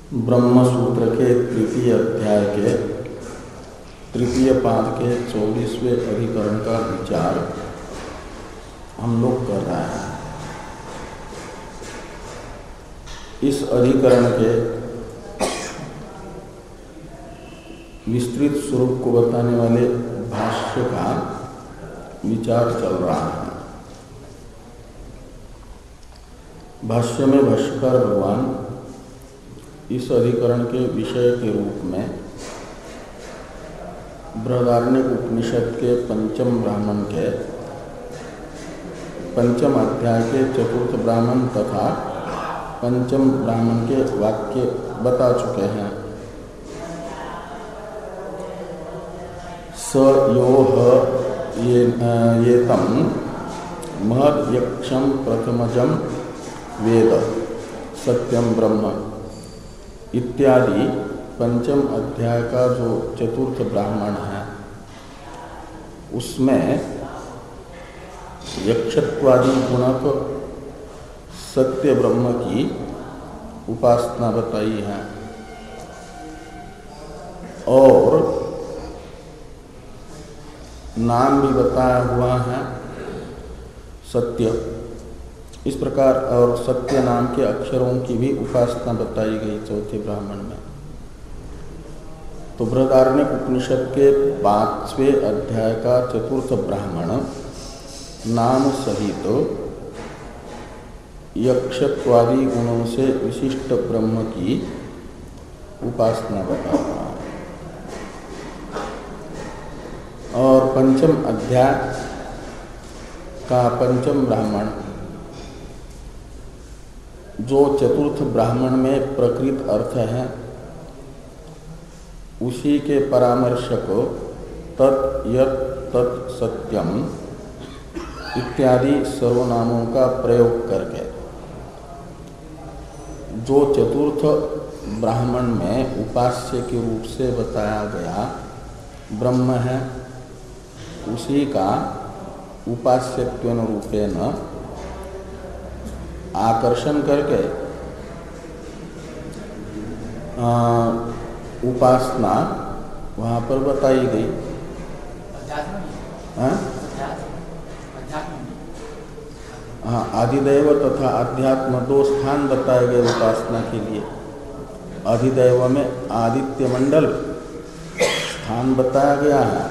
ब्रह्म सूत्र के तृतीय अध्याय के तृतीय पाद के 24वें अधिकरण का विचार हम लोग कर रहे हैं। इस अधिकरण के विस्तृत स्वरूप को बताने वाले भाष्य का विचार चल रहा है। भाष्य में भाष्यकार भगवान इस अधिकरण के विषय के रूप में बृहदारण्यक उपनिषद के पंचम ब्राह्मण के पंचम अध्याय के चतुर्थ ब्राह्मण तथा पंचम ब्राह्मण के वाक्य बता चुके हैं। स योह ये तम महद यक्षम प्रथमजम वेद सत्यम ब्रह्म इत्यादि पंचम अध्याय का जो चतुर्थ ब्राह्मण है उसमें यक्षत्वादि गुणक सत्य ब्रह्म की उपासना बताई है और नाम भी बताया हुआ है सत्य। इस प्रकार और सत्य नाम के अक्षरों की भी उपासना बताई गई चौथे ब्राह्मण में। तो बृहदारण्यक उपनिषद के 5वें अध्याय का चतुर्थ ब्राह्मण नाम सहित यक्षत्वादि गुणों से विशिष्ट ब्रह्म की उपासना बता रहा है। और पंचम अध्याय का पंचम ब्राह्मण जो चतुर्थ ब्राह्मण में प्रकृत अर्थ है उसी के परामर्शक तत् यत् तत् सत्यम इत्यादि सर्वनामों का प्रयोग करके जो चतुर्थ ब्राह्मण में उपास्य के रूप से बताया गया ब्रह्म है उसी का उपास्यत्वेन रूपेण आकर्षण करके उपासना वहाँ पर बताई गई। हाँ, आदिदैव तथा अध्यात्म दो स्थान बताए गए उपासना के लिए। अधिदैव में आदित्य मंडल स्थान बताया गया है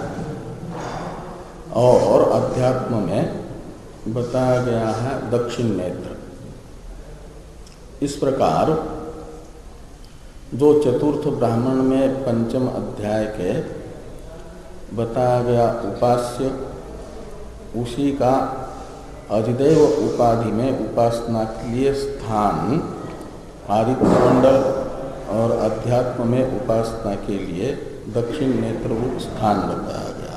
और अध्यात्म में बताया गया है दक्षिण नेत्र। इस प्रकार जो चतुर्थ ब्राह्मण में पंचम अध्याय के बताया गया उपास्य उसी का अधिदैव उपाधि में उपासना के लिए स्थान आदित्य मंडल और अध्यात्म में उपासना के लिए दक्षिण नेत्र रूप स्थान बताया गया।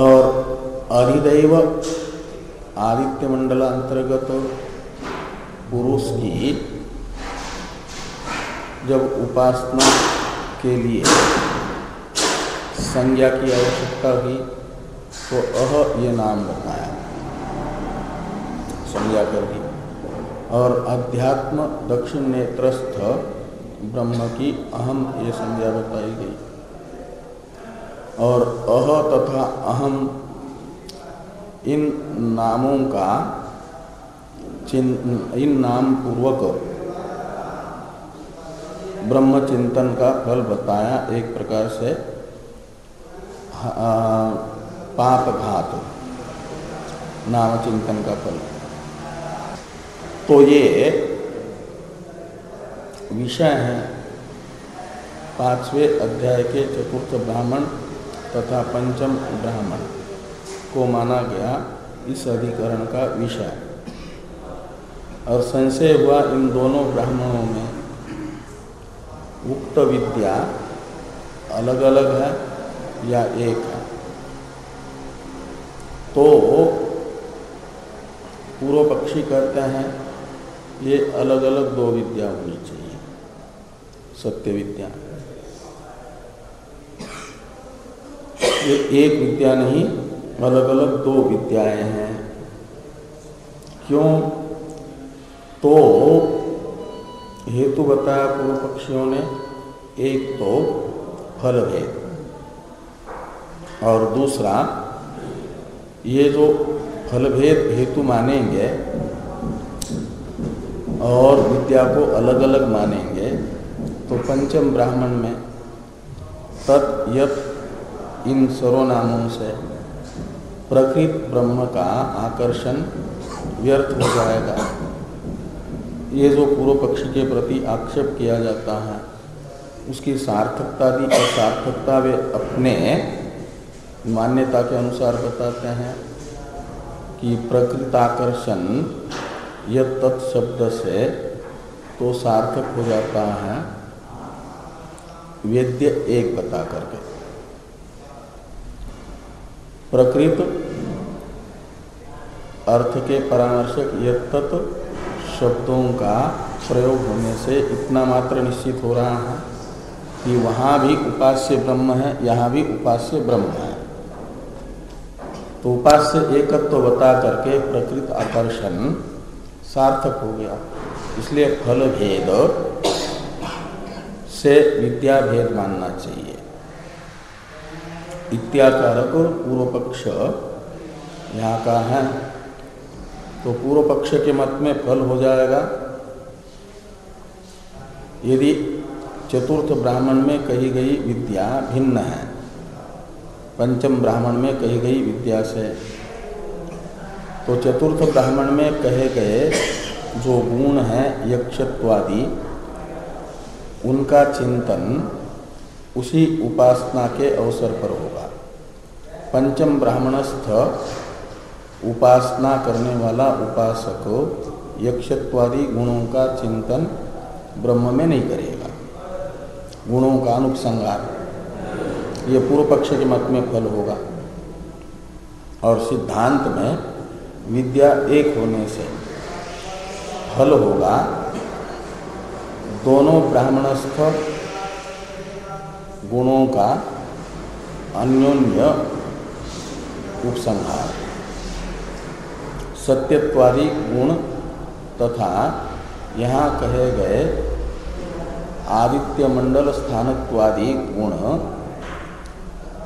और अधिदैव आदित्य मंडलांतर्गत पुरुष की जब उपासना के लिए संज्ञा की आवश्यकता हुई तो अह ये नाम बताया संज्ञा कर दी। और अध्यात्म दक्षिण नेत्रस्थ ब्रह्म की अहम ये संज्ञा बताई गई। और अह तथा अहम इन नामों का इन नाम पूर्वक ब्रह्म चिंतन का फल बताया। एक प्रकार से पाप घात नाम चिंतन का फल। तो ये विषय है 5वें अध्याय के चतुर्थ ब्राह्मण तथा पंचम ब्राह्मण को माना गया इस अधिकरण का विषय। और संशय हुआ इन दोनों ब्राह्मणों में उक्त विद्या अलग अलग है या एक है। तो पूर्व पक्षी कहते हैं ये अलग अलग दो विद्या होनी चाहिए। सत्य विद्या ये एक विद्या नहीं अलग अलग दो विद्याएं हैं। क्यों? तो हेतु बताया पूर्व पक्षियों ने, एक तो फल भेद और दूसरा ये जो फल भेद हेतु मानेंगे और विद्या को अलग अलग मानेंगे, तो पंचम ब्राह्मण में तत् यत् इन सर्वनामों से प्रकृत ब्रह्म का आकर्षण व्यर्थ हो जाएगा। ये जो पूर्व पक्षी के प्रति आक्षेप किया जाता है उसकी सार्थकता दी और सार्थकता वे अपने मान्यता के अनुसार बताते हैं कि प्रकृताकर्षण यह तत्शब्द से तो सार्थक हो जाता है वेद्य एक बता करके। प्रकृत अर्थ के परामर्शक यत्तत् शब्दों का प्रयोग होने से इतना मात्र निश्चित हो रहा है कि वहाँ भी उपास्य ब्रह्म है, यहाँ भी उपास्य ब्रह्म है। तो उपास्य एकत्व बता करके प्रकृत आकर्षण सार्थक हो गया। इसलिए फल भेद से विद्या भेद मानना चाहिए। इत्याकारक पूर्व पक्ष यहाँ का है, तो पूर्व पक्ष के मत में फल हो जाएगा यदि चतुर्थ ब्राह्मण में कही गई विद्या भिन्न है पंचम ब्राह्मण में कही गई विद्या से। तो चतुर्थ ब्राह्मण में कहे गए जो गुण है यक्षत्वादि, उनका चिंतन उसी उपासना के अवसर पर होगा। पंचम ब्राह्मणस्थ उपासना करने वाला उपासक यक्षत्वादि गुणों का चिंतन ब्रह्म में नहीं करेगा, गुणों का अनुपसंहार, ये पूर्व पक्ष के मत में फल होगा। और सिद्धांत में विद्या एक होने से फल होगा दोनों ब्राह्मणस्थ गुणों का अन्योन्य उपसंहार, सत्यत्वादि गुण तथा यहाँ कहे गए आदित्य मंडल स्थानत्वादि गुण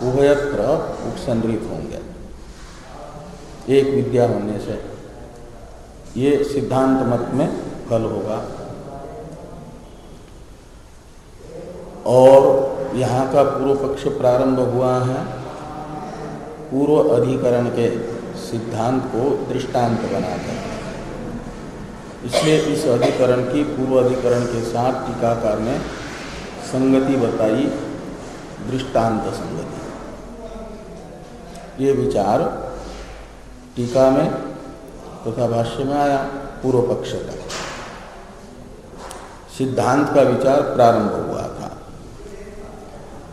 उभयत्र उपसंहृत होंगे एक विद्या होने से। ये सिद्धांत मत में फल होगा। और यहाँ का पूर्व पक्ष प्रारंभ हुआ है पूर्व अधिकरण के सिद्धांत को दृष्टांत बनाकर। इसलिए इस अधिकरण की पूर्व अधिकरण के साथ टीकाकार ने संगति बताई, दृष्टांत संगति। ये विचार टीका में तथा भाष्य में आया पूर्व पक्ष का। सिद्धांत का विचार प्रारंभ हुआ था।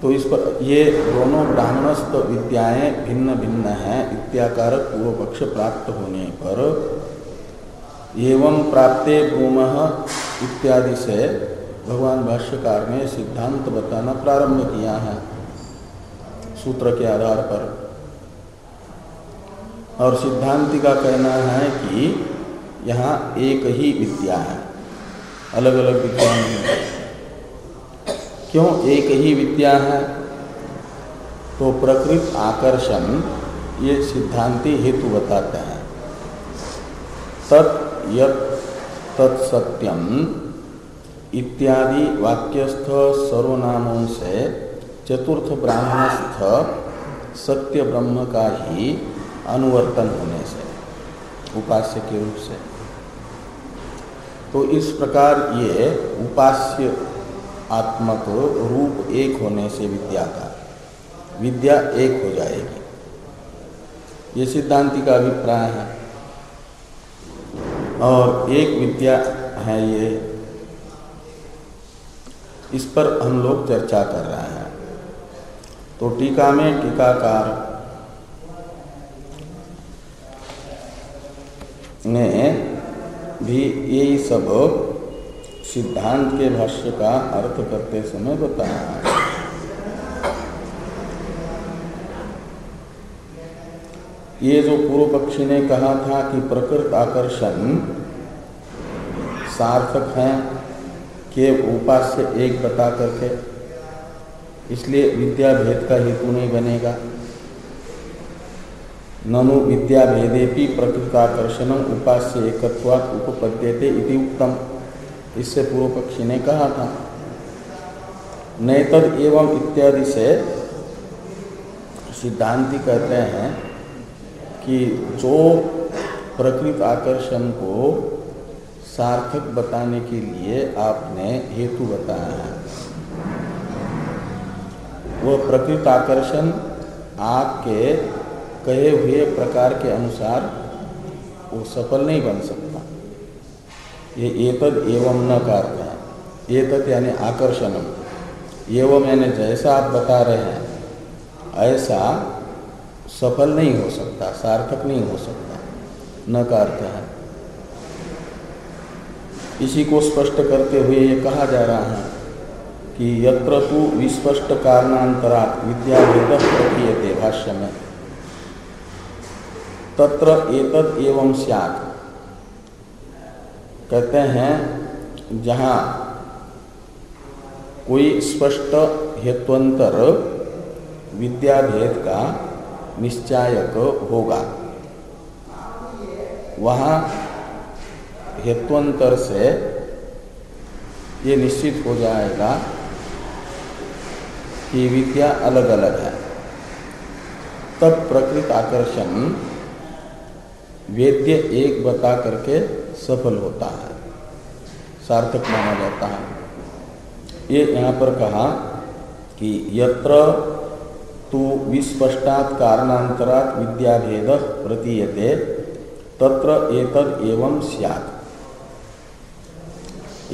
तो इस पर ये दोनों ब्राह्मणस्थ विद्याएं भिन्न भिन्न हैं इत्याकारक पूर्व पक्ष प्राप्त होने पर एवं प्राप्ते ब्रूमः इत्यादि से भगवान भाष्यकार ने सिद्धांत बताना प्रारंभ किया है सूत्र के आधार पर। और सिद्धांति का कहना है कि यहाँ एक ही विद्या है, अलग अलग विद्या नहीं है। क्यों एक ही विद्या है? तो प्रकृत आकर्षण ये सिद्धांति हेतु बताते हैं। तत् यत् तत्सत्यम इत्यादि वाक्यस्थ सर्वनामों से चतुर्थ ब्राह्मणस्थ सत्य ब्रह्म का ही अनुवर्तन होने से उपास्य के रूप से। तो इस प्रकार ये उपास्य आत्मक रूप एक होने से विद्या एक हो जाएगी, ये सिद्धांति का अभिप्राय है। और एक विद्या है ये, इस पर हम लोग चर्चा कर रहे हैं। तो टीका में टीकाकार ने भी यही सब सिद्धांत के भाष्य का अर्थ करते समय बताया है। ये जो पूर्व पक्षी ने कहा था कि प्रकृत आकर्षण सार्थक है के उपास्य एक बता करके, इसलिए विद्या भेद का हेतु नहीं बनेगा। ननु विद्या भेदेपि प्रकृताकर्षणम उपास्य एकत्वात् उपपद्यते इति उक्तम। इससे पूर्व पक्षी ने कहा था नैतद एवं इत्यादि से सिद्धांती कहते हैं कि जो प्रकृत आकर्षण को सार्थक बताने के लिए आपने हेतु बताया है, वह प्रकृत आकर्षण आपके कहे हुए प्रकार के अनुसार वो सफल नहीं बन सकता। ये एतद एवं न का अर्थ है। एतद यानी आकर्षणम, एवं यानी जैसा आप बता रहे हैं ऐसा सफल नहीं हो सकता, सार्थक नहीं हो सकता, न का अर्थ है। इसी को स्पष्ट करते हुए ये कहा जा रहा है कि यत्र तु विस्पष्ट कारणांतरात् विद्याभेदः प्रतीयते भाष्य में, तत्र एतद एवं स्यात्। कहते हैं जहाँ कोई स्पष्ट हेत्वंतर विद्याभेद का निश्चायक होगा, वहाँ हेत्वंतर से ये निश्चित हो जाएगा कि विद्या अलग अलग है। तब प्रकृत आकर्षण वेद्य एक बता करके सफल होता है, सार्थक माना जाता है। ये यहाँ पर कहा कि यत्र तु विस्पष्टात् कारणांतरात् विद्याभेदः प्रतीयते तत्र एतद एवं स्यात्।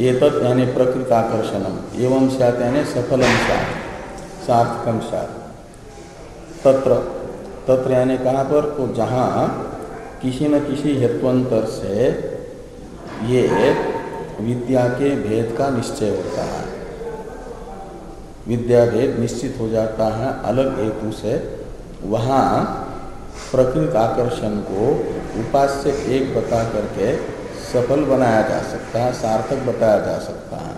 एतद यानी प्रकृत आकर्षणम, एवं स्यात् यानी सफलम स्यात्, सार्थकम स्यात्। तत्र यानी कहाँ पर, तो जहाँ किसी न किसी हेत्वंतर से ये विद्या के भेद का निश्चय होता है, विद्या भेद निश्चित हो जाता है अलग हेतु से, वहाँ प्रकृत आकर्षण को उपास्य एक बता करके सफल बनाया जा सकता है, सार्थक बताया जा सकता है।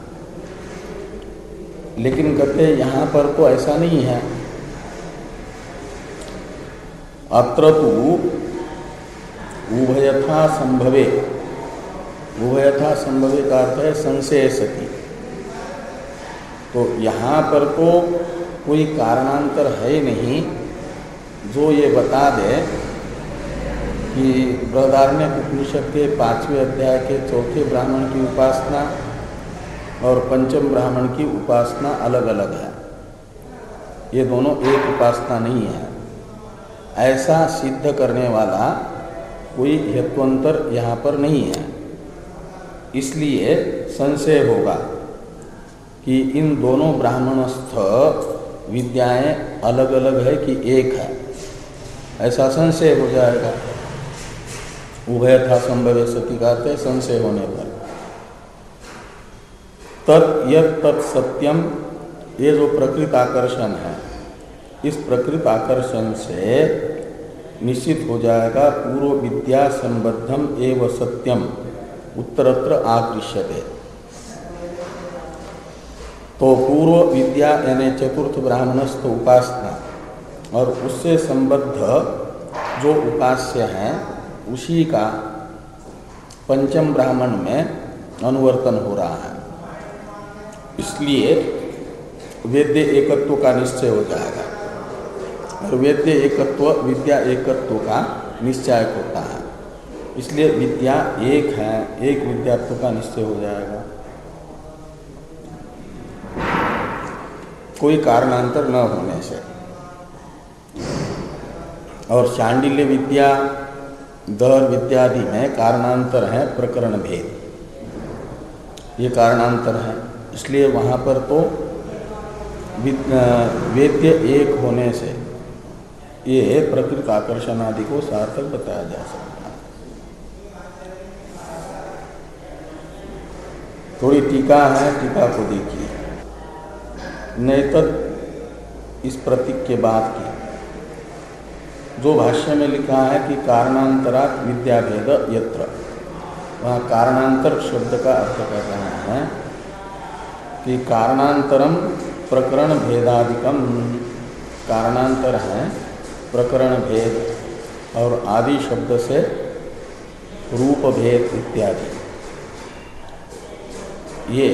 लेकिन कहते यहाँ पर तो ऐसा नहीं है। अत्र तु उभयथा संभवे, उभयथा संभवे का अर्थ है संशय सती। तो यहाँ पर तो कोई कारणांतर है नहीं जो ये बता दे कि बृहदारण्यक उपनिषद के 5वें अध्याय के 4थे ब्राह्मण की उपासना और पंचम ब्राह्मण की उपासना अलग अलग है, ये दोनों एक उपासना नहीं है। ऐसा सिद्ध करने वाला कोई हेत्वंतर यहाँ पर नहीं है। इसलिए संशय होगा कि इन दोनों ब्राह्मणस्थ विद्याएं अलग अलग है कि एक है, ऐसा संशय हो जाएगा। उभयथा संभवे सती कहते संशय होने पर। तत् सत्यम, ये जो प्रकृत आकर्षण है, इस प्रकृत आकर्षण से निश्चित हो जाएगा पूर्व विद्या संबद्धम एव सत्यम उत्तरत्र आकृष्यते। तो पूर्व विद्या यानी चतुर्थ ब्राह्मणस्थ उपासना और उससे संबद्ध जो उपास्य हैं उसी का पंचम ब्राह्मण में अनुवर्तन हो रहा है। इसलिए वेद्य एकत्व का निश्चय हो जाएगा और वेद्य एकत्व विद्या एकत्व का निश्चय होता है। इसलिए विद्या एक है, एक विद्यात्व का निश्चय हो जाएगा, कोई कारणांतर न होने से। और शांडिल्य विद्या दहर विद्यादि में कारणांतर है प्रकरण भेद, ये कारणांतर है। इसलिए वहाँ पर तो वेद्य एक होने से ये प्रकृत आकर्षण आदि को सार्थक बताया जा सकता है। थोड़ी टीका है, टीका को देखिए। नैतद इस प्रतीक के बाद की जो भाष्य में लिखा है कि कारणांतरात् विद्याभेद यत्र, वहाँ कारणांतर शब्द का अर्थ कर रहे हैं कि कारणांतरम प्रकरण भेदादिकम, कारणांतर है प्रकरण भेद और आदि शब्द से रूप भेद इत्यादि, ये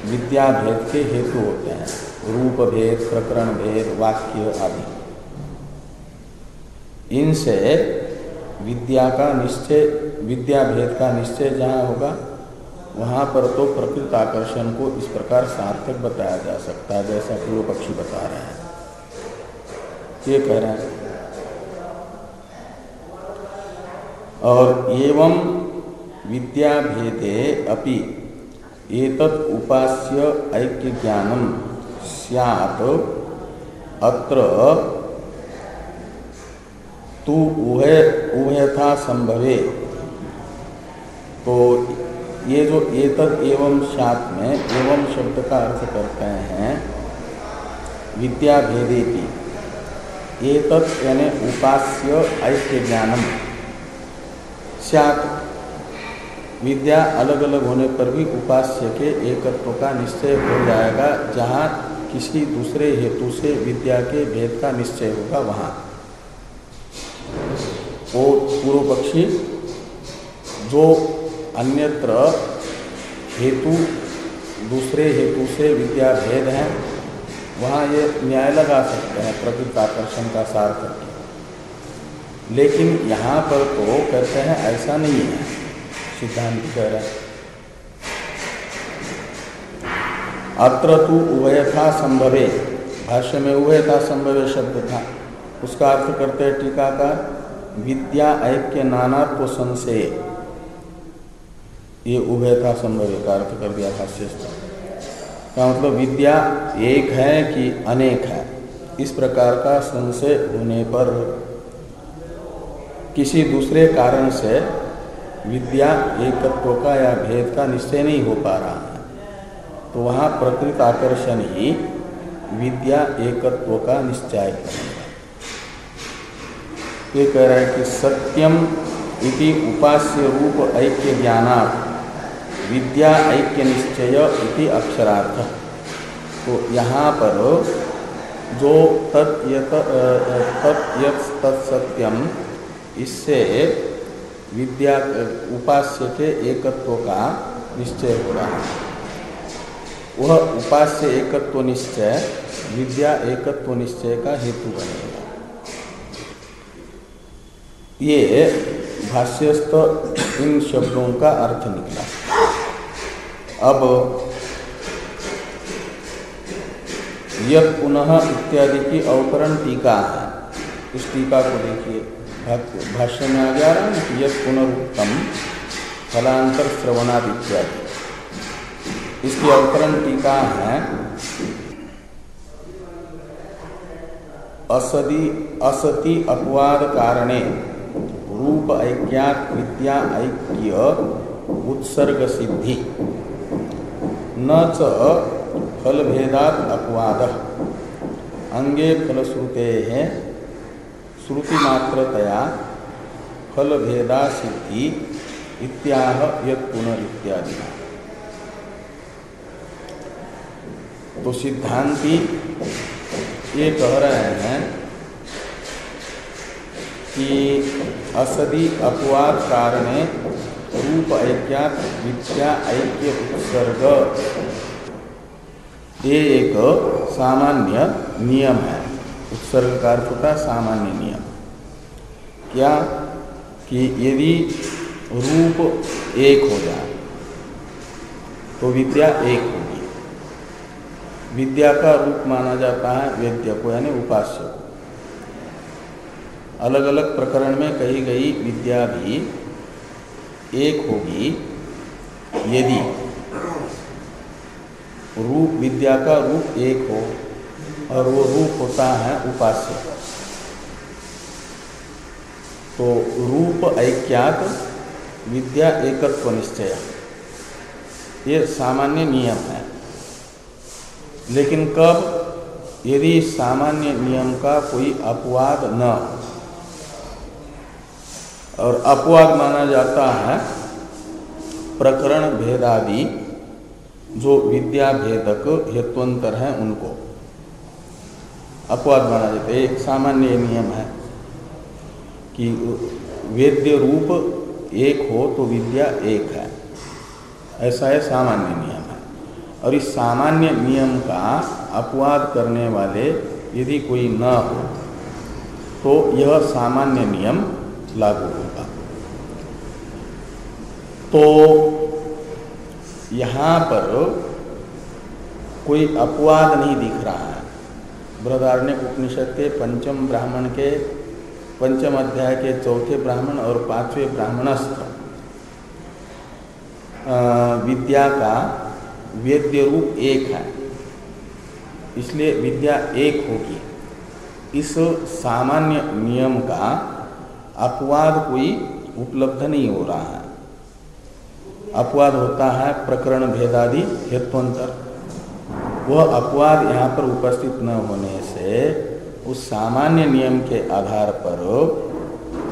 विद्या भेद के हेतु होते हैं। रूप भेद, प्रकरण भेद, वाक्य आदि, इनसे विद्या का निश्चय, विद्या भेद का निश्चय जहाँ होगा वहाँ पर तो प्रकृत आकर्षण को इस प्रकार सार्थक बताया जा सकता है, जैसा पूर्व पक्षी बता रहे हैं। ये कह रहे हैं और एवं विद्या भेदे अपि एतत् उपास्य ऐक्य ज्ञानम स्यात् अत्र तु उभयथा संभवे। तो ये जो एतत् एवं स्यात् में एवं शब्द का अर्थ करते हैं विद्या भेदे की, एतत् यानी उपास्य ऐक्य ज्ञानम स्यात्, विद्या अलग अलग होने पर भी उपास्य के एकत्व का निश्चय हो जाएगा। जहाँ किसी दूसरे हेतु से विद्या के भेद का निश्चय होगा वहाँ वो पूर्व पक्षी जो अन्यत्र हेतु, दूसरे हेतु से विद्या भेद है, वहाँ ये न्याय लगा सकते हैं प्रकृत आकर्षण का सार करके। लेकिन यहाँ पर तो कहते हैं ऐसा नहीं है, सिद्धांत कह रहे हैं अत्र तु उभयथा संभवे, भाष्य में उभयथा संभवे शब्द था, उसका अर्थ करते हैं टीकाकार विद्या ऐक्य नानात्व संशय, ये उभयथा संभवे का अर्थ कर दिया भाष्यस्थ का मतलब विद्या एक है कि अनेक है, इस प्रकार का संशय होने पर किसी दूसरे कारण से विद्या एकत्व का या भेद का निश्चय नहीं हो पा रहा है, तो वहाँ प्रकृत आकर्षण ही विद्या एकत्व का निश्चय करेगा। ये कह रहा है कि सत्यम इति उपास्य रूप ऐक्य ज्ञानात् विद्या ऐक्य निश्चय इति अक्षरार्थ। तो यहाँ पर जो तत्सत्यम, इससे विद्या उपास्य के एकत्व का निश्चय हो रहा है। वह उपास्य एकत्व निश्चय विद्या एकत्व निश्चय का हेतु बनेगा। ये भाष्यस्थ इन शब्दों का अर्थ निकला। अब यत् पुनः इत्यादि की अवतरण टीका है, इस टीका को देखिए। भाष्य में आ गया ना कि यत् पुनरुक्तम फलांतर श्रवणाद इत्यादि, इसकी अवतरण टीका है असति अपवाद कारणे रूप ऐक्यात् विद्या ऐक्य उत्सर्ग सिद्धि न च फल भेदात् अपवाद अंगे फलश्रुते है श्रुति मात्रतया फल भेदा सिद्धि इत्याह यत् पुनरित्यादि। तो सिद्धांती ये कह रहे हैं कि असदि अपवाद कारणे रूप ऐक्यात् विद्या ऐक्य उत्सर्ग, ये एक सामान्य नियम है। उत्सर्ग का अर्थ होता है सामान्य नियम। क्या कि यदि रूप एक हो जाए तो विद्या एक होगी। विद्या का रूप माना जाता है वेद्य को यानी उपास्य को। अलग अलग प्रकरण में कही गई विद्या भी एक होगी यदि रूप, विद्या का रूप एक हो और वो रूप होता है उपास्य। तो रूप ऐक्यात् विद्या एकत्व निश्चय, ये सामान्य नियम है। लेकिन कब? यदि सामान्य नियम का कोई अपवाद न, और अपवाद माना जाता है प्रकरण भेदादि जो विद्या भेदक हेत्वंतर हैं उनको अपवाद माना जाता है। एक सामान्य नियम है कि वेद्य रूप एक हो तो विद्या एक है, ऐसा है सामान्य नियम है। और इस सामान्य नियम का अपवाद करने वाले यदि कोई न हो तो यह सामान्य नियम लागू होगा। तो यहाँ पर कोई अपवाद नहीं दिख रहा है। बृहदारण्यक उपनिषद के पंचम ब्राह्मण के पंचम अध्याय के चौथे ब्राह्मण और पांचवें ब्राह्मणस्थ विद्या का वेद्य रूप एक है, इसलिए विद्या एक होगी। इस सामान्य नियम का अपवाद कोई उपलब्ध नहीं हो रहा है। अपवाद होता है प्रकरण भेदादि हेत्वंतर। वह अपवाद यहाँ पर उपस्थित न होने से उस सामान्य नियम के आधार पर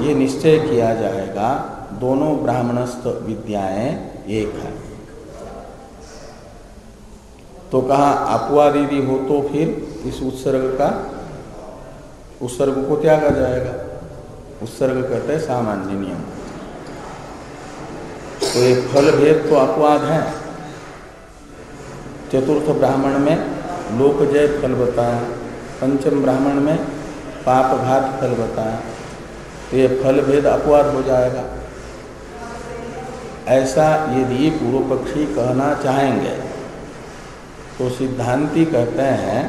ये निश्चय किया जाएगा दोनों ब्राह्मणस्थ विद्याएं एक हैं। तो कहा अपवाद यदि हो तो फिर इस उत्सर्ग को त्यागा जाएगा। उत्सर्ग कहते हैं सामान्य नियम। तो ये फल भेद तो अपवाद है। चतुर्थ ब्राह्मण में लोकजय फल बताया, पंचम ब्राह्मण में पापघात फल बताया, तो ये फल भेद अपवाद हो जाएगा। ऐसा यदि पूर्व पक्षी कहना चाहेंगे तो सिद्धांती कहते हैं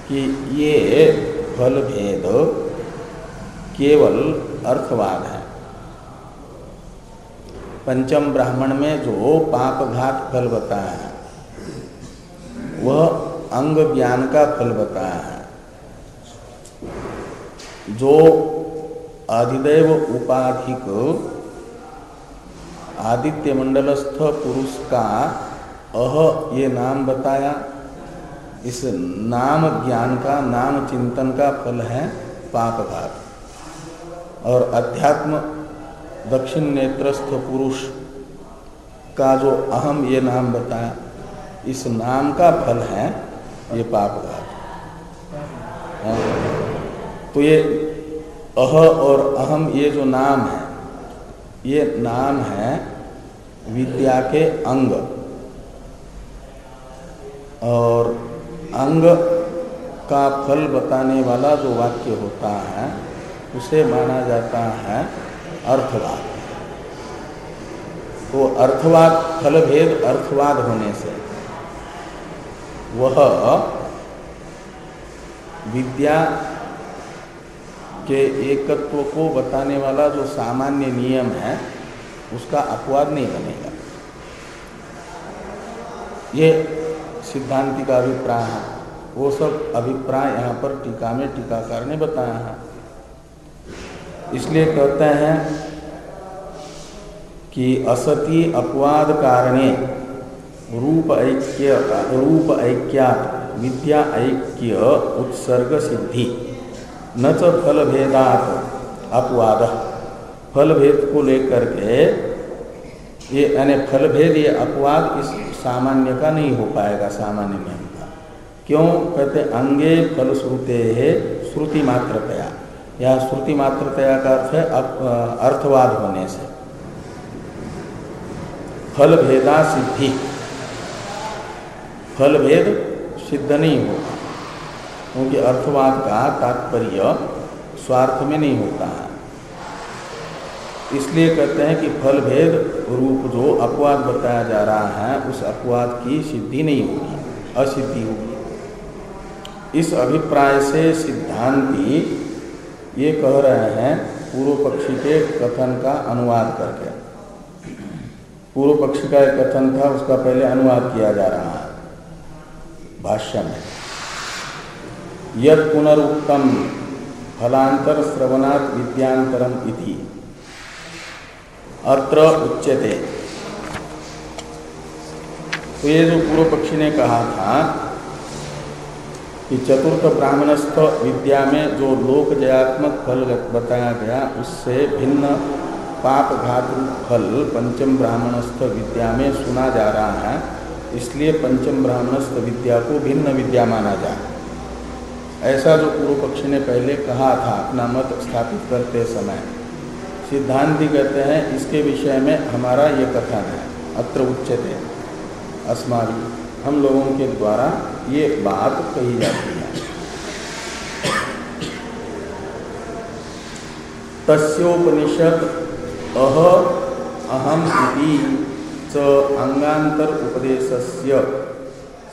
कि ये फल भेद केवल अर्थवाद है। पंचम ब्राह्मण में जो पापघात फल बताया है वह अंग ज्ञान का फल बताया है। जो अधिदैव उपाधिक आदित्य मंडलस्थ पुरुष का अह ये नाम बताया, इस नाम ज्ञान का नाम चिंतन का फल है पापघात। और अध्यात्म दक्षिण नेत्रस्थ पुरुष का जो अहम ये नाम बताया, इस नाम का फल है ये पापघात। तो ये अह और अहम ये जो नाम है, ये नाम है विद्या के अंग। और अंग का फल बताने वाला जो वाक्य होता है उसे माना जाता है अर्थवाद। तो अर्थवाद फल भेद अर्थवाद होने से वह विद्या के एकत्व को बताने वाला जो सामान्य नियम है उसका अपवाद नहीं बनेगा। ये सिद्धांति का अभिप्राय है। वो सब अभिप्राय यहाँ पर टीका में टीकाकार ने बताया है। इसलिए कहते हैं कि असति अपवाद कारणे रूप ऐक्यात् विद्या ऐक्य उत्सर्ग सिद्धि न च फल भेदात अपवाद। फल भेद को लेकर के ये यानी फल भेद ये अपवाद इस सामान्य का नहीं हो पाएगा, सामान्य नियम का। क्यों कहते अंगे फल श्रुते है श्रुति मात्रतया। यह श्रुति मात्रतया का अर्थ है अर्थवाद होने से फल भेदा सिद्धि, फल भेद सिद्ध नहीं होगा, क्योंकि अर्थवाद का तात्पर्य स्वार्थ में नहीं होता है। इसलिए कहते हैं कि फल भेद रूप जो अपवाद बताया जा रहा है उस अपवाद की सिद्धि नहीं होगी, असिद्धि होगी। इस अभिप्राय से सिद्धांती ये कह रहे हैं पूर्व पक्षी के कथन का अनुवाद करके। पूर्व पक्षी का एक कथन था, उसका पहले अनुवाद किया जा रहा है भाष्य में। यद पुनरुक्तम फलांतर श्रवणात् विद्यांतरम इति अत्र उच्यते। तो ये जो पूर्व पक्षी ने कहा था कि चतुर्थ ब्राह्मणस्थ विद्या में जो लोक जयात्मक फल बताया गया उससे भिन्न पाप घातु फल पंचम ब्राह्मणस्थ विद्या में सुना जा रहा है, इसलिए पंचम ब्राह्मणस्थ विद्या को भिन्न विद्या माना जाए। ऐसा जो पूर्व पक्षी ने पहले कहा था अपना मत स्थापित करते समय, सिद्धांती कहते हैं इसके विषय में हमारा ये कथन है, अत्र उच्यते अस्माभि, हम लोगों के द्वारा ये बात कही जाती है। तस्योपनिषद अहम इति च अंगांतर उपदेशस्य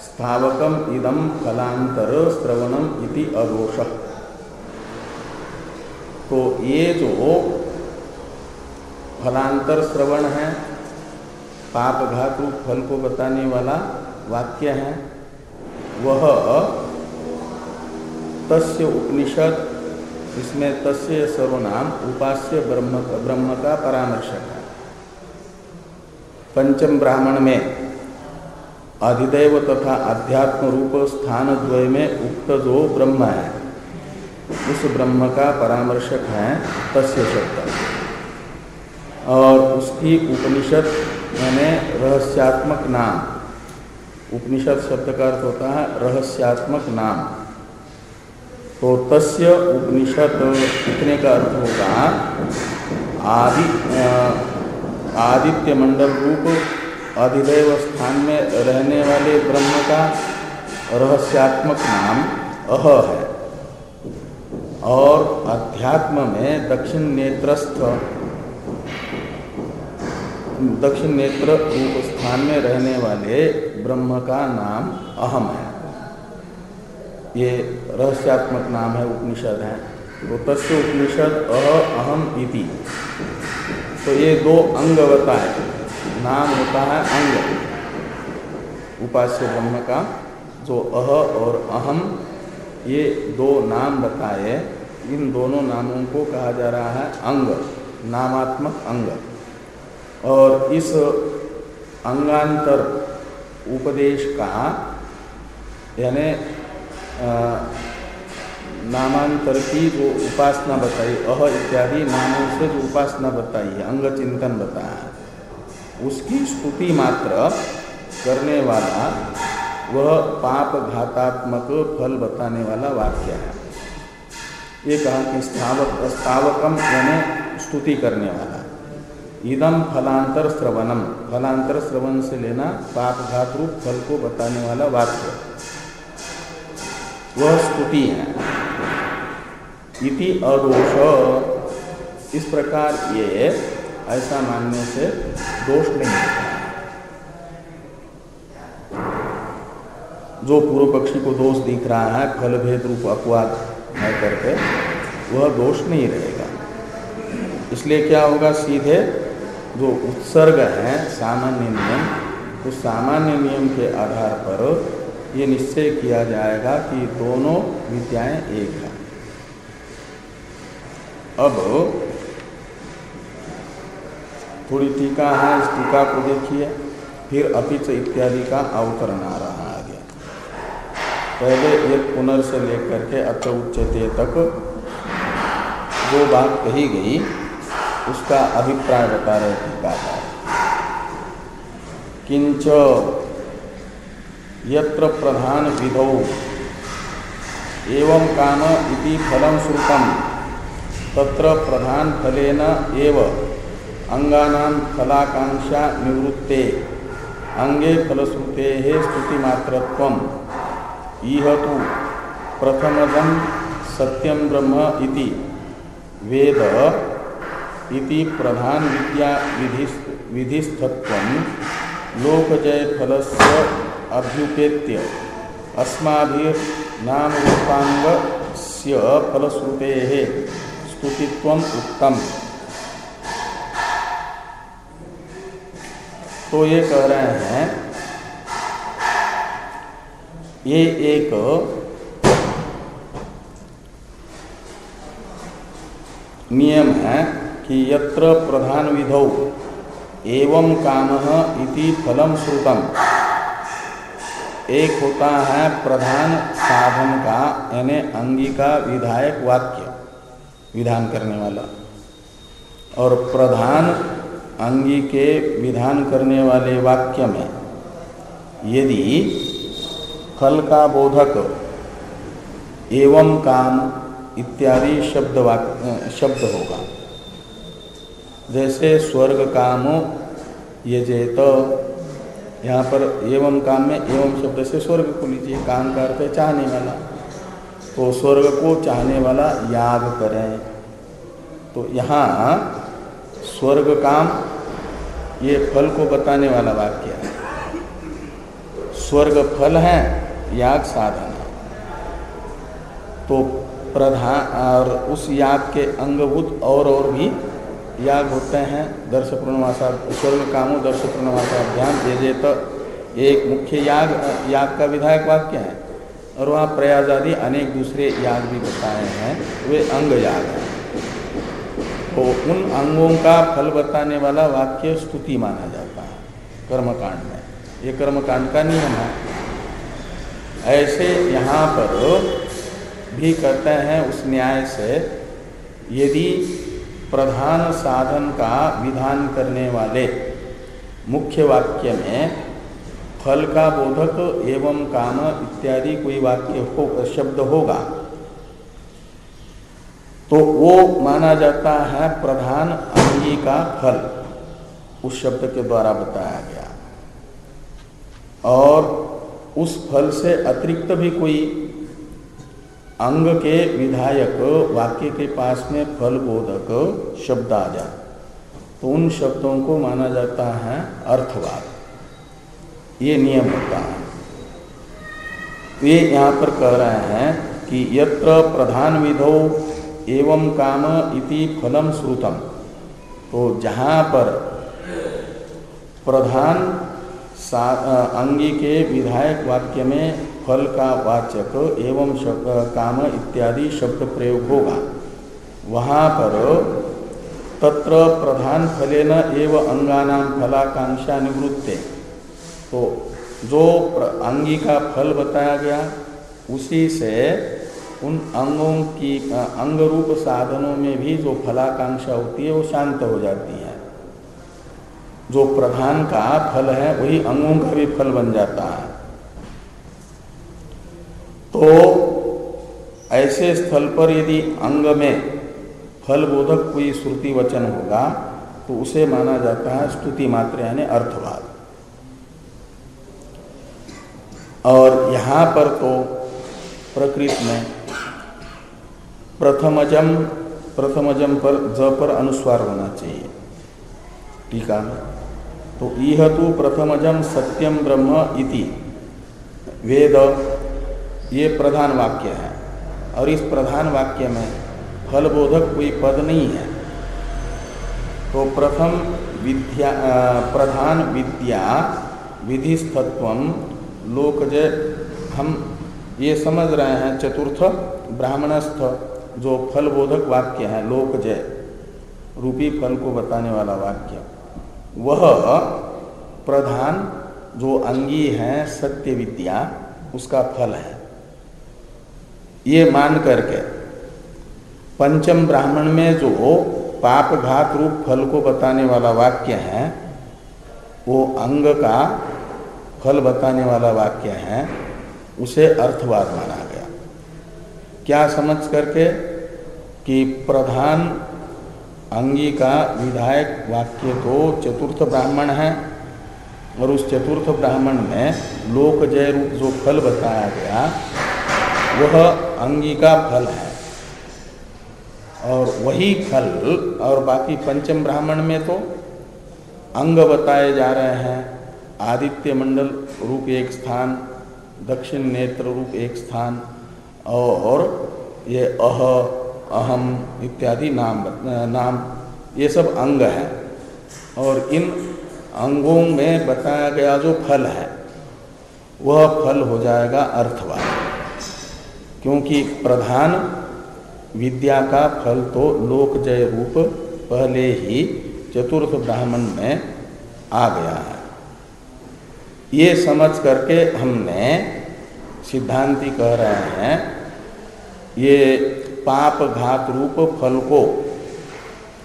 स्थावकम इदम फलांतर श्रवणम इति अदोष। तो ये जो फलांतर श्रवण है, पाप घातु फल को बताने वाला वाक्य है, वह तस्य उपनिषद, इसमें तस्य सर्वनाम उपास्य ब्रह्म का परामर्शक है। पंचम ब्राह्मण में अधिदैव तथा अध्यात्म रूप स्थान द्वय में उक्त जो ब्रह्म है, उस ब्रह्म का परामर्शक है तस्य शब्द, और उसकी उपनिषद यानी रहस्यात्मक नाम। उपनिषद शब्द का अर्थ होता है रहस्यात्मक नाम। तो तस्य उपनिषद इतने का अर्थ होगा आदित्य मंडल रूप अधिदैव स्थान में रहने वाले ब्रह्म का रहस्यात्मक नाम अह है, और अध्यात्म में दक्षिण नेत्र रूप स्थान में रहने वाले ब्रह्म का नाम अहम है। ये रहस्यात्मक नाम है, उपनिषद है। तो तस्य उपनिषद अहम इति, तो ये दो अंग बताए, नाम होता है अंग उपास्य ब्रह्म का, जो अह और अहम, ये दो नाम बताए। इन दोनों नामों को कहा जा रहा है अंग, नामात्मक अंग। और इस अंगांतर उपदेश का यानी नामांतर की जो उपासना बताई, अह इत्यादि नामों से जो उपासना बताई है, अंग चिंतन बताया है, उसकी स्तुति मात्र करने वाला वह पाप घातात्मक फल बताने वाला वाक्य है। ये कहा कि स्थावकम यानी स्तुति करने वाला। इदम फलांतर श्रवणम, फलांतर श्रवण से लेना पाप घात रूप फल को बताने वाला वाक्य, वह स्तुति है। इति अदोष, इस प्रकार ये ऐसा मानने से दोष नहीं होता। जो पूर्व पक्षी को दोष दिख रहा है फल भेद रूप अपवाद है करके, वह दोष नहीं रहेगा। इसलिए क्या होगा, सीधे जो उत्सर्ग है सामान्य नियम, उस सामान्य नियम के आधार पर ये निश्चय किया जाएगा कि दोनों विद्याएं एक हैं। अब थोड़ी टीका है, इस टीका को देखिए, फिर अपिच इत्यादि का अवतरण आ रहा है आगे। पहले एक पुनर् से लेकर के अत्र उच्यते तक जो बात कही गई उसका अभिप्राय बता रहे टीकाकार। किंच यत्र प्रधान विधौ एवं काम इति फलं श्रुतम तत्र प्रधान फलेन एव अंगानां फलाकांक्षा निवृत्ते अंगे फलश्रुतेः स्तुतिमात्रत्वम् इह तु प्रथमजं सत्यं ब्रह्म इति वेद इति प्रधान विद्या विधिस्थत्वं लोकजय फलस्य अभ्युपेत्य अस्माभिर्नाम रूपांगस्य फलश्रुतेः स्तुतित्वम् उक्तम्। तो ये कह रहे हैं, ये एक नियम है कि यत्र प्रधान विधौ एवं कामः इति फलम श्रुतम। एक होता है प्रधान साधन का यानी अंगी का विधायक वाक्य, विधान करने वाला। और प्रधान अंगी के विधान करने वाले वाक्य में यदि फल का बोधक एवं काम इत्यादि शब्द होगा, जैसे स्वर्ग कामो यजेत, यहाँ पर एवं काम में एवं शब्द से स्वर्ग को लीजिए, काम का अर्थ है चाहने वाला, तो स्वर्ग को चाहने वाला याग करें। तो यहाँ स्वर्ग काम ये फल को बताने वाला वाक्य है। स्वर्ग फल है, याग साधन है। तो प्रधान और उस याग के अंगभूत और भी याग होते हैं। दर्श पूर्णमासा स्वर्ग कामो दर्श पूर्णमासाभ्याम यजेत एक मुख्य याग का विधायक वाक्य है, और वहाँ प्रयास आदि अनेक दूसरे याग भी बताए हैं, वे अंग याग हैं। तो उन अंगों का फल बताने वाला वाक्य स्तुति माना जाता है कर्मकांड में। ये कर्मकांड का नियम है। ऐसे यहाँ पर भी कहते हैं उस न्याय से, यदि प्रधान साधन का विधान करने वाले मुख्य वाक्य में फल का बोधक एवं काम इत्यादि कोई वाक्य शब्द होगा, तो वो माना जाता है प्रधान अंगी का फल, उस शब्द के द्वारा बताया गया। और उस फल से अतिरिक्त भी कोई अंग के विधायक वाक्य के पास में फल बोधक शब्द आ जाए, तो उन शब्दों को माना जाता है अर्थवाद। ये नियम होता है। ये यहाँ पर कह रहे हैं कि यत्र प्रधान विधौ एवं काम इति फलम श्रुतम, तो जहाँ पर प्रधान अंगी के विधायक वाक्य में फल का वाचक एवं काम इत्यादि शब्द प्रयोग होगा, वहाँ पर तत्र प्रधान फलेन एव अंगानां फलाकांक्षा निवृत्ते, तो जो अंगी का फल बताया गया उसी से उन अंगों की अंग रूप साधनों में भी जो फलाकांक्षा होती है वो शांत हो जाती है। जो प्रधान का फल है वही अंगों का भी फल बन जाता है। तो ऐसे स्थल पर यदि अंग में फल बोधक कोई श्रुति वचन होगा तो उसे माना जाता है स्तुति मात्र यानी अर्थवाद। और यहाँ पर तो प्रकृत में प्रथमजम पर ज पर अनुस्वार होना चाहिए टीका में। तो इह तु प्रथमजम सत्यम ब्रह्म इति वेद, ये प्रधान वाक्य है, और इस प्रधान वाक्य में फल बोधक कोई पद नहीं है। तो प्रधान विद्या विधिस्तत्वम लोकजय, हम ये समझ रहे हैं चतुर्थ ब्राह्मणस्थ जो फल बोधक वाक्य है, लोकजय रूपी फल को बताने वाला वाक्य, वह प्रधान जो अंगी है सत्य विद्या उसका फल है। ये मान करके पंचम ब्राह्मण में जो पाप घात रूप फल को बताने वाला वाक्य है वो अंग का फल बताने वाला वाक्य है, उसे अर्थवाद माना गया। क्या समझ करके कि प्रधान अंगी का विधायक वाक्य तो चतुर्थ ब्राह्मण है, और उस चतुर्थ ब्राह्मण में लोकजय रूप जो फल बताया गया वह अंगी का फल है, और वही फल, और बाकी पंचम ब्राह्मण में तो अंग बताए जा रहे हैं। आदित्य मंडल रूप एक स्थान, दक्षिण नेत्र रूप एक स्थान, और ये अहम इत्यादि नाम ये सब अंग हैं। और इन अंगों में बताया गया जो फल है वह फल हो जाएगा अर्थवाद, क्योंकि प्रधान विद्या का फल तो लोकजय रूप पहले ही चतुर्थ ब्राह्मण में आ गया है। ये समझ करके हमने सिद्धांती कह रहे हैं ये पाप घात रूप फल को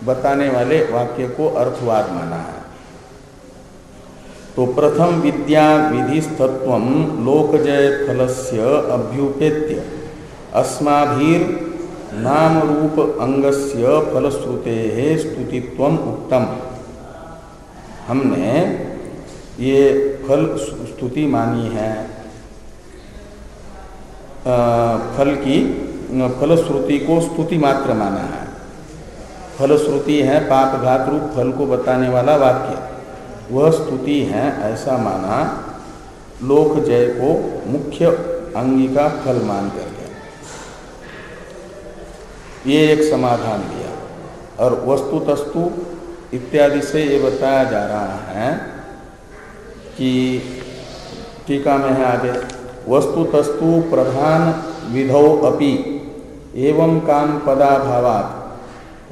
बताने वाले वाक्य को अर्थवाद माना है। तो प्रथम विद्या विधिस्तत्वं लोकजय फलस्य अभ्युपेत्य अस्माभिर नाम रूप अंगस्य फलश्रुतेः स्तुतित्वम उक्तम। हमने ये फल स्तुति मानी है, फलश्रुति को स्तुति मात्र माना है। फलश्रुति है पापघात रूप फल को बताने वाला वाक्य, वह स्तुति है ऐसा माना लोकजय को मुख्य अंगी का फल मान करके। ये एक समाधान दिया। और वस्तु तस्तु इत्यादि से ये बताया जा रहा है कि टीका में है आगे, वस्तु तस्तु प्रधान विधौ अपि एवं काम पदाभावात्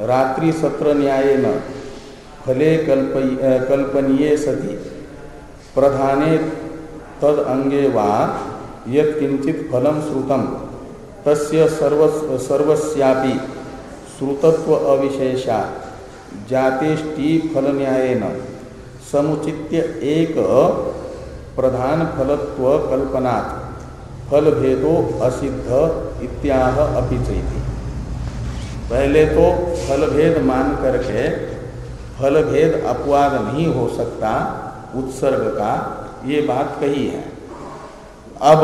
रात्रि सत्र न्यायेन फले कल्पनीये सति प्रधाने तद अंगे वा यत् किंचित फलम श्रुतम तस्य सर्वस्यापि श्रुतत्व अविशेषा जातेष्टि फल न्यायेन समुचित्य एक प्रधान फलत्व कल्पनात् फल भेदो असिद्ध इत्याह अपिचैति। पहले तो फल भेद मान करके फल भेद अपवाद नहीं हो सकता उत्सर्ग का, ये बात कही है। अब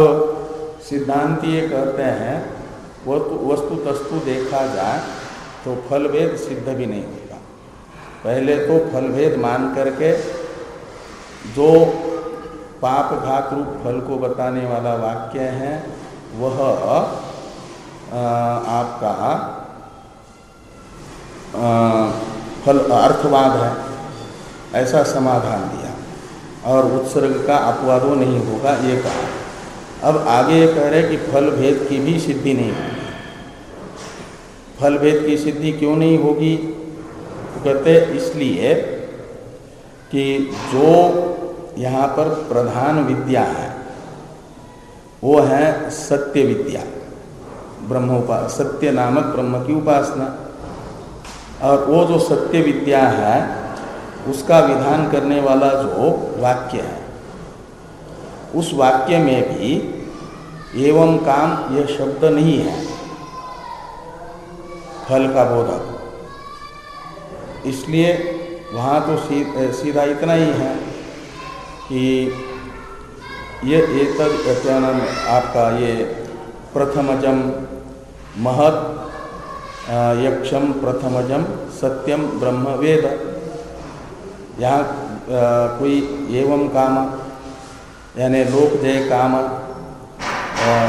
सिद्धांती ये कहते हैं वस्तु तस्तु देखा जाए तो फल भेद सिद्ध भी नहीं होता। पहले तो फल भेद मान करके जो पाप घात रूप फल को बताने वाला वाक्य है वह आपका फल अर्थवाद है, ऐसा समाधान दिया। और उत्सर्ग का अपवादो नहीं होगा ये कहा। अब आगे ये कह रहे कि फल भेद की भी सिद्धि नहीं होगी। फल भेद की सिद्धि क्यों नहीं होगी? तो कहते इसलिए कि जो यहाँ पर प्रधान विद्या है वो है सत्य विद्या, सत्य नामक ब्रह्म की उपासना। और वो जो सत्य विद्या है उसका विधान करने वाला जो वाक्य है, उस वाक्य में भी एवं काम यह शब्द नहीं है फल का बोधक। इसलिए वहाँ तो सीधा इतना ही है कि ये क्या नाम आपका ये प्रथमजम महत् यक्षम प्रथमजम सत्यम ब्रह्म वेद। यहाँ कोई एवं काम यानी लोक जय काम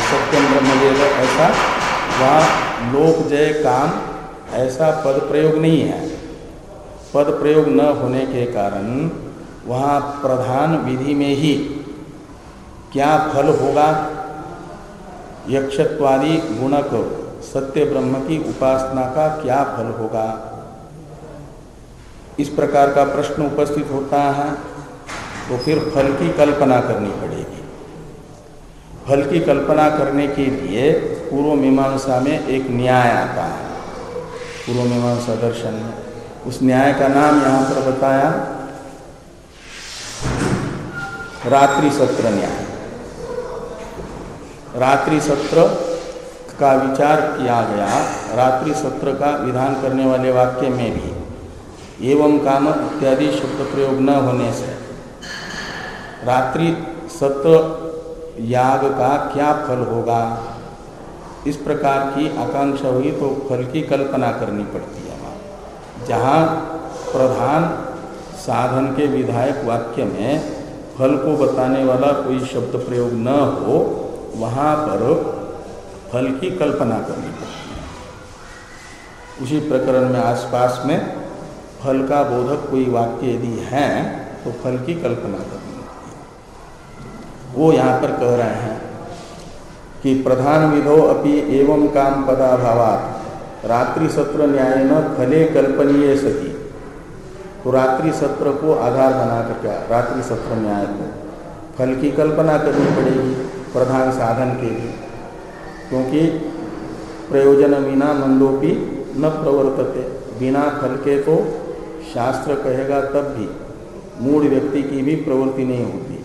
सत्यम ब्रह्म वेद ऐसा, वहाँ लोक जय काम ऐसा पद प्रयोग नहीं है। पद प्रयोग न होने के कारण वहाँ प्रधान विधि में ही क्या फल होगा, यक्षत्वादि गुणक सत्य ब्रह्म की उपासना का क्या फल होगा, इस प्रकार का प्रश्न उपस्थित होता है। तो फिर फल की कल्पना करनी पड़ेगी। फल की कल्पना करने के लिए पूर्व मीमांसा में एक न्याय आता है, पूर्व मीमांसा दर्शन में। उस न्याय का नाम यहाँ पर बताया रात्रि सत्र न्याय। रात्रि सत्र का विचार किया गया। रात्रि सत्र का विधान करने वाले वाक्य में भी एवं काम इत्यादि शब्द प्रयोग न होने से रात्रि सत्र याग का क्या फल होगा, इस प्रकार की आकांक्षा हुई तो फल की कल्पना करनी पड़ती है। जहाँ प्रधान साधन के विधायक वाक्य में फल को बताने वाला कोई शब्द प्रयोग न हो, वहाँ पर फल की कल्पना करनी पड़ती है। उसी प्रकरण में आसपास में फल का बोधक कोई वाक्य यदि है तो फल की कल्पना करनी पड़ती है। वो यहाँ पर कह रहे हैं कि प्रधान विधो अपि एवं काम पदाभावात् रात्रि सत्र न्याय न फले कल्पनीय सती। तो रात्रि सत्र को आधार बना करके रात्रि सत्र न्याय को फल की कल्पना करनी पड़ेगी प्रधान साधन के लिए, क्योंकि प्रयोजन विना मंदोपि न प्रवर्तते। बिना फल के तो शास्त्र कहेगा तब भी मूढ़ व्यक्ति की भी प्रवृत्ति नहीं होती,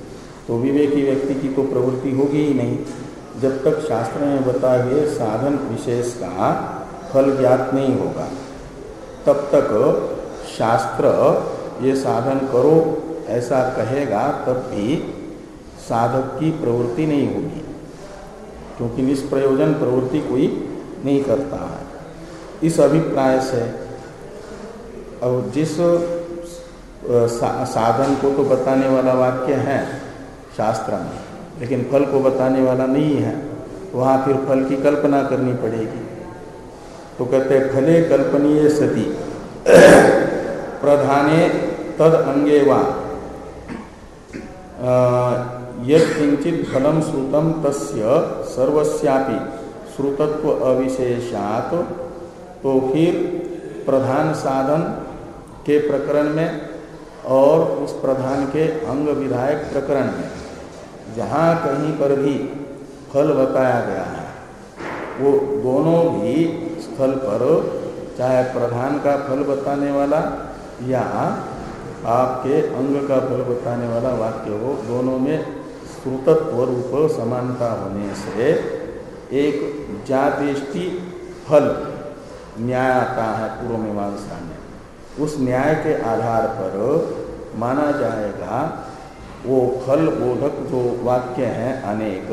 तो विवेकी व्यक्ति की तो प्रवृत्ति होगी ही नहीं जब तक शास्त्र में बताए हुए साधन विशेष का फल ज्ञात नहीं होगा। तब तक शास्त्र ये साधन करो ऐसा कहेगा तब भी साधक की प्रवृत्ति नहीं होगी, क्योंकि निष्प्रयोजन प्रवृत्ति कोई नहीं करता है। इस अभिप्राय से और जिस साधन को तो बताने वाला वाक्य है शास्त्र में, लेकिन फल को बताने वाला नहीं है, वहाँ फिर फल की कल्पना करनी पड़ेगी। तो कहते हैं फले कल्पनीय सति प्रधाने तद अंगे वा यत्किंचित फलम श्रुतम तस्य सर्वस्यापि श्रुतत्व अविशेषात्, तो फिर प्रधान साधन के प्रकरण में और उस प्रधान के अंग विधायक प्रकरण में जहाँ कहीं पर भी फल बताया गया है वो दोनों भी स्थल पर चाहे प्रधान का फल बताने वाला या आपके अंग का फल बताने वाला वाक्य हो, दोनों में श्रुतत्व रूप समानता होने से एक जातिष्टि फल न्याय आता है पूर्व मीमांसा में। उस न्याय के आधार पर माना जाएगा वो फल बोधक जो वाक्य हैं अनेक,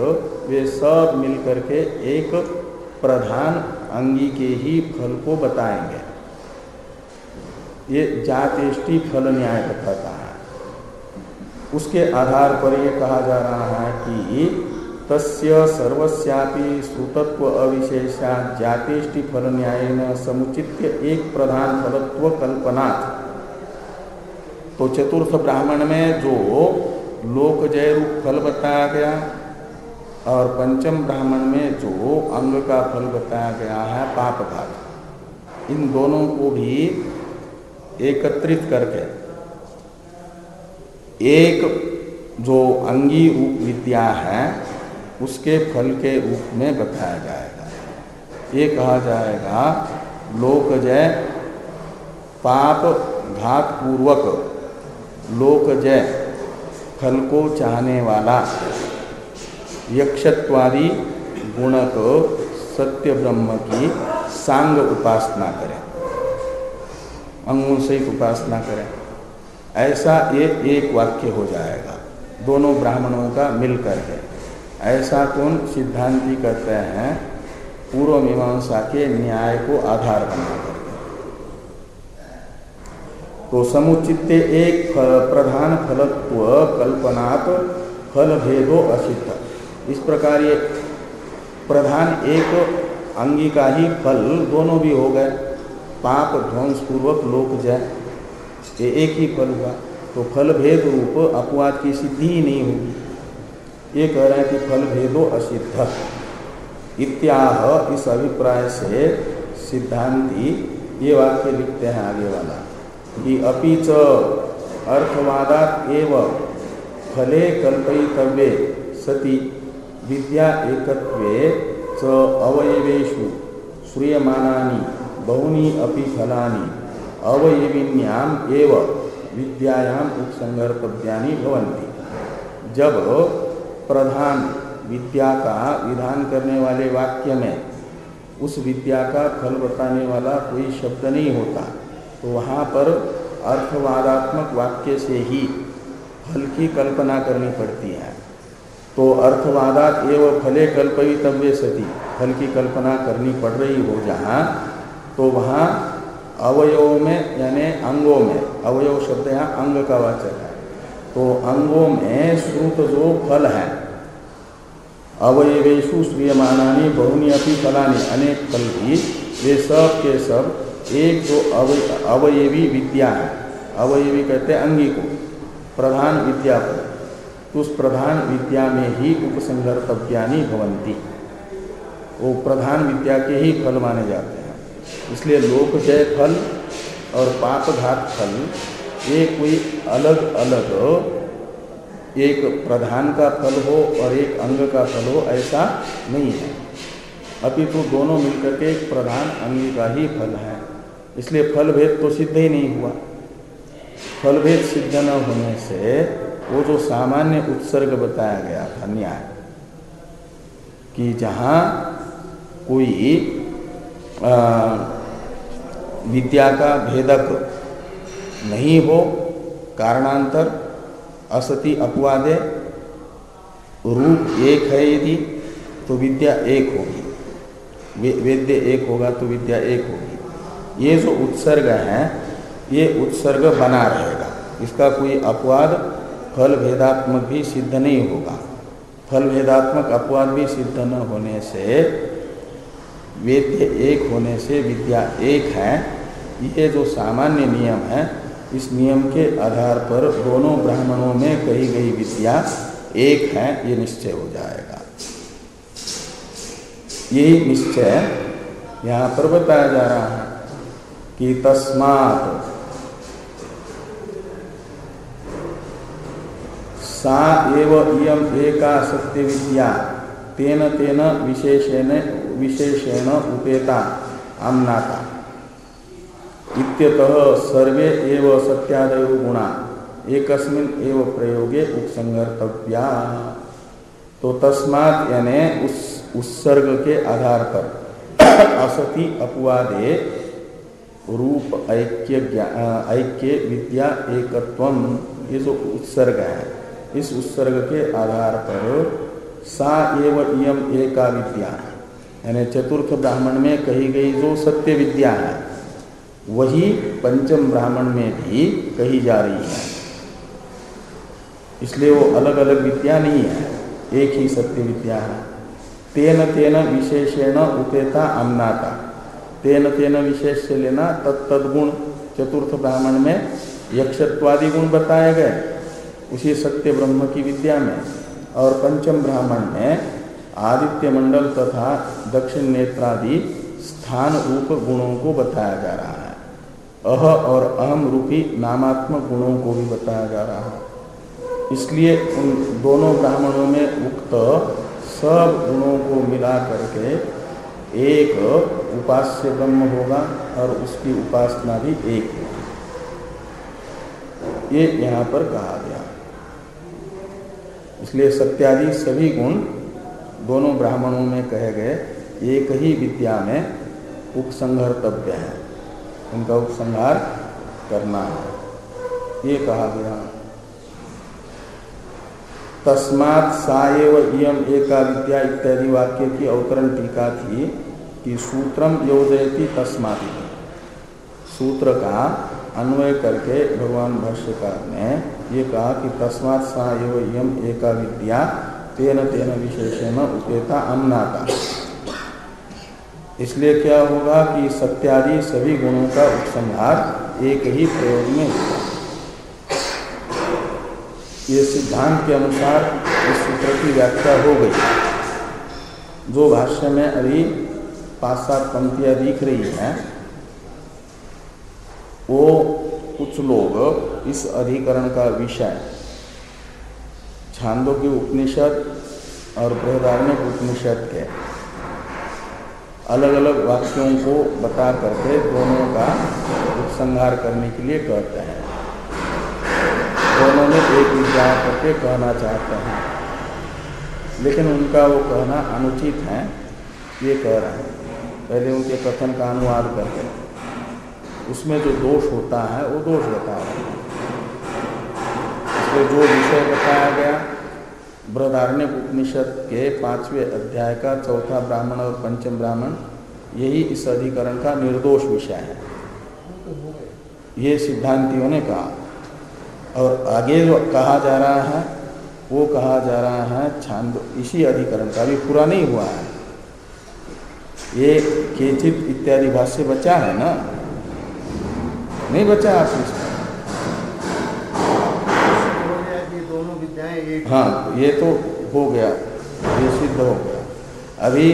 वे सब मिलकर के एक प्रधान अंगी के ही फल को बताएंगे। ये जातिष्टि फल न्याय बताता है। उसके आधार पर ये कहा जा रहा है कि तस्य सर्वस्यापि श्रुतत्व अविशेषात् जातिष्टि फल न्यायेन समुचित्य एक प्रधान फलत्व कल्पनात्। तो चतुर्थ ब्राह्मण में जो लोकजय रूप फल बताया गया और पंचम ब्राह्मण में जो अंग का फल बताया गया है पापघात, इन दोनों को भी एकत्रित करके एक जो अंगी रूप विद्या है उसके फल के रूप में बताया जाएगा। ये कहा जाएगा लोकजय पाप घात पूर्वक लोकजय फल को चाहने वाला यक्षत्वादि गुणक सत्य ब्रह्म की सांग उपासना करें, अंगों से उपासना करें। ऐसा ये एक वाक्य हो जाएगा दोनों ब्राह्मणों का मिलकर के। ऐसा कौन सिद्धांती कहते हैं पूर्व मीमांसा के न्याय को आधार बना करके। तो समुचित्य एक प्रधान फलत्व कल्पनात् फल भेदो असिद्ध। इस प्रकार ये प्रधान एक अंगी का ही फल दोनों भी हो गए, पाप ध्वंस पूर्वक लोकजय, ये एक ही फल हुआ। तो फल भेद रूप अपवाद की सिद्धि ही नहीं होगी। ये कह रहे हैं कि फल भेदो असिद्ध इत्याह। इस अभिप्राय से सिद्धांती ये वाक्य लिखते हैं आगे वाला कि अपि च अर्थवादात् एव फले कल्पयितव्ये सति विद्या एकत्वे च अवयवेषु श्रूयमानानि बहुनि अपि फलानि अवयविन्याम एव विद्यायाम उपसंगर्तव्यानि भवन्ति। जब प्रधान विद्या का विधान करने वाले वाक्य में उस विद्या का फल बताने वाला कोई शब्द नहीं होता, तो वहाँ पर अर्थवादात्मक वाक्य से ही फल की कल्पना करनी पड़ती है। तो अर्थवादात एवं फले कल्पयितव्ये सति फल की कल्पना करनी पड़ रही हो जहाँ, तो वहाँ अवयव में यानी अंगों में, अवयव शब्द यहाँ अंग का वाचक है, तो अंगों में श्रुत जो फल है अवयवेषु श्रूयमानानि बहुनि अपि फलानि, अनेक फल भी वे सब के सब एक जो अवयवी विद्या है, अवयवी कहते हैं अंगी को, प्रधान विद्या को, तो उस प्रधान विद्या में ही उपसंगर्तव्यानि भवन्ति, वो प्रधान विद्या के ही फल माने जाते हैं। इसलिए लोकजय फल और पापघात फल ये कोई अलग अलग एक प्रधान का फल हो और एक अंग का फल हो ऐसा नहीं है, अपितु दोनों मिलकर के एक प्रधान अंगी का ही फल है। इसलिए फल भेद तो सिद्ध ही नहीं हुआ। फल भेद सिद्ध न होने से वो जो सामान्य उत्सर्ग बताया गया था न्याय, कि जहाँ कोई विद्या का भेदक नहीं हो, कारणांतर असति अपवादे, रूप एक है यदि तो विद्या एक होगी, वेद्य एक होगा तो विद्या एक होगी। ये जो उत्सर्ग है ये उत्सर्ग बना रहेगा, इसका कोई अपवाद फल भेदात्मक भी सिद्ध नहीं होगा। फल भेदात्मक अपवाद भी सिद्ध न होने से, वेद्य एक होने से विद्या एक है, ये जो सामान्य नियम है, इस नियम के आधार पर दोनों ब्राह्मणों में कही गई विद्या एक है, ये निश्चय हो जाएगा। यही निश्चय यहाँ पर बताया जा रहा है कि तस्मात् सा एव इयम एका सत्य विद्या तेन तेन विशेषेण उपेता आम्नाता इत्यतः सर्वे एव सत्यादयो गुणा एकस्मिन् एव प्रयोगे उपसंहर्तव्या। तो तस्मात् यानी उस उत्सर्ग के आधार पर असति अपवादे रूप ऐक्य विद्या एकत्वम, ये जो उत्सर्ग है, इस उत्सर्ग के आधार पर सा एव इयम एका विद्या, यानी चतुर्थ ब्राह्मण में कही गई जो सत्य विद्या है वही पंचम ब्राह्मण में भी कही जा रही है। इसलिए वो अलग अलग विद्या नहीं है, एक ही सत्य विद्या है। तेन तेन विशेषेण उपेता अम्नाता, तेन तेन विशेष से लेना तत्तद्गुण, चतुर्थ ब्राह्मण में यक्षत्वादि गुण बताए गए उसी सत्य ब्रह्म की विद्या में, और पंचम ब्राह्मण में आदित्य मंडल तथा दक्षिण नेत्रादि स्थान रूप गुणों को बताया जा रहा है। अह और अहम रूपी नामात्मक गुणों को भी बताया जा रहा है। इसलिए उन दोनों ब्राह्मणों में उक्त सब गुणों को मिला करके एक उपास्य ब्रह्म होगा और उसकी उपासना भी एक होगी, ये यहाँ पर कहा गया। इसलिए सत्यादि सभी गुण दोनों ब्राह्मणों में कहे गए एक ही विद्या में उपसंहर्तव्य है, उनका उपसंहार करना है, ये कहा गया। तस्मात् सा एव इयम एका विद्या इत्यादि वाक्य की अवतरण टीका थी कि सूत्रम योजयति तस्मात्, सूत्र का अन्वय करके भगवान भाष्यकार ने ये कहा कि तस्मात् सा एव इयम एका विद्या तेन तेन विशेषेण उपेता अम्नाता। इसलिए क्या होगा कि सत्यादि सभी गुणों का उपसंहार एक ही प्रयोग में होगा। ये सिद्धांत के अनुसार इस सूत्र की व्याख्या हो गई। जो भाष्य में अभी 5-7 पंक्तियां दिख रही हैं, वो कुछ लोग इस अधिकरण का विषय छांदोग्य उपनिषद और बृहदारण्यक उपनिषद के अलग अलग वाक्यों को बता करके दोनों का उपसंहार करने के लिए कहते हैं। दोनों में एक विद्या करके कहना चाहते हैं, लेकिन उनका वो कहना अनुचित है, ये कह रहे हैं। पहले उनके कथन का अनुवाद करके उसमें जो दोष होता है वो दोष बता रहे हैं। इसलिए जो विषय बताया गया बृहदारण्यक उपनिषद के 5वें अध्याय का 4था ब्राह्मण और पंचम ब्राह्मण, यही इस अधिकरण का निर्दोष विषय है, ये सिद्धांतियों ने कहा। और आगे जो कहा जा रहा है वो कहा जा रहा है छांद, इसी अधिकरण का भी पूरा नहीं हुआ है। ये केचित इत्यादि भाष्य बचा है ना, नहीं बचा आप इसमें? दोनों विद्याएं एक, हाँ, ये तो हो गया, ये सिद्ध हो गया। अभी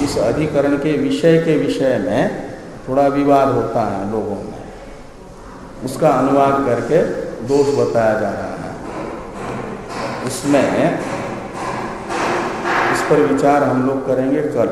इस अधिकरण के विषय में थोड़ा विवाद होता है लोगों में, उसका अनुवाद करके दोष बताया जा रहा है। उसमें इस पर विचार हम लोग करेंगे कल।